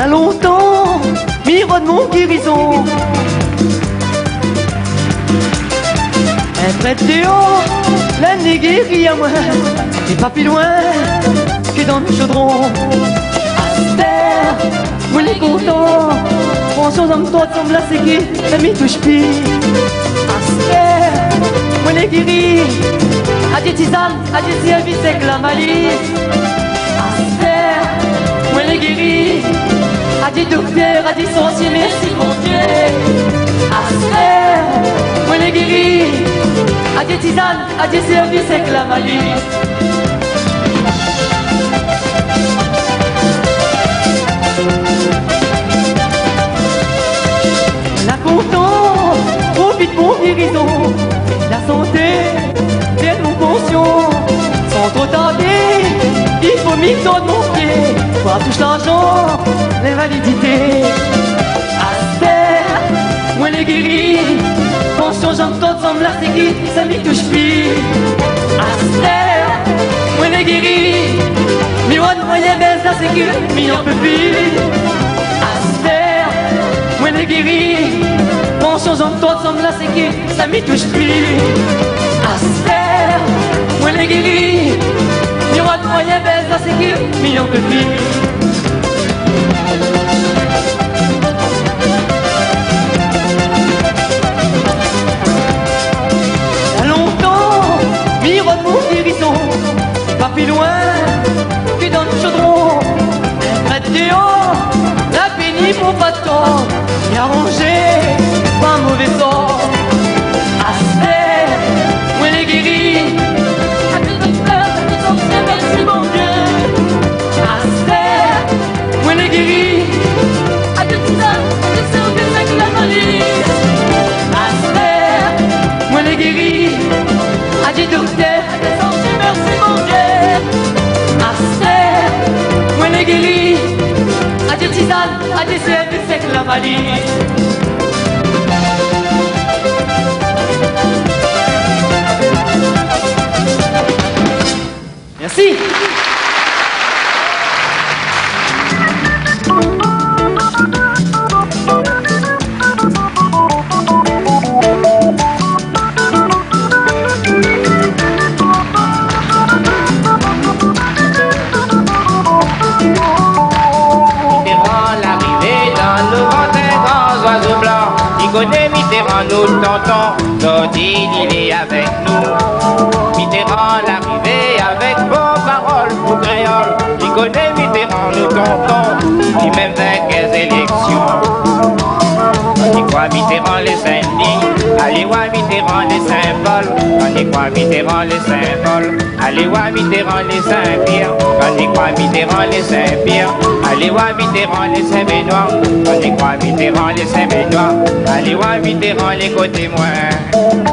a longtemps, miro de mon guérison. Un prêtre de haut, l'année guérit à moi. Et pas plus loin que dans le chaudron. À cette terre, moi les content. Franchement, j'aime toi, tu sembles assez gay, ça m'y touche plus. À cette terre, moi les guéris. À des tisanes, à des services avec la malice. À cette terre, moi les guéris. À des docteurs, à des sorciers, merci mon Dieu. À cette terre, moi les guéris. À des tisanes, à des services avec la malice. La content, profite mon guérison. La santé, c'est mon conscient. Sans trop tarder, il faut m'y donner mon pied. Pas touche l'argent, l'invalidité. À cette terre, moi les guéris. Conscient, j'entends, semble la séquille, ça m'y touche plus. À cette terre, moi les guéris. Miroir de moyen baisse la séquille, m'y en peut plus. À cette terre, moi les guéris. Conscient, j'entends, semble la séquille, ça m'y touche plus. À cette terre, moi les guéris. Miroir de moyen baisse la séquille, m'y en peut plus. Pas plus loin que dans le chaudron. Un prêtre de haut, la pénible pour pas de temps. Et arrangé, pas un mauvais sort. À cette terre, moi les guéris. À des docteurs, à des anciens, merci mon Dieu. À cette terre, moi les guéris. À des tisanes, à des services avec la malice. À cette terre, moi les guéris. À des docteurs, à des anciens, merci mon Dieu. À cette terre, moi les guéris. À des tisanes, à des services avec la malice. Merci. Mitterrand, nous l'entendons, Claudine, il est avec nous. Mitterrand, l'arrivée avec vos paroles, vos créoles. Il connaît Mitterrand, nous t'entendons, il même vainc les élections. On y croit Mitterrand les Saint-Denis, allez voir Mitterrand les Saint-Paul. On y croit Mitterrand les Saint-Paul, allez voir Mitterrand les Saint-Pierre. On y croit Mitterrand les Saint-Pierre, allez voir Mitterrand les Saint-Benoît. On y croit Mitterrand les Saint-Benoît, allez voir Mitterrand les côtés moins.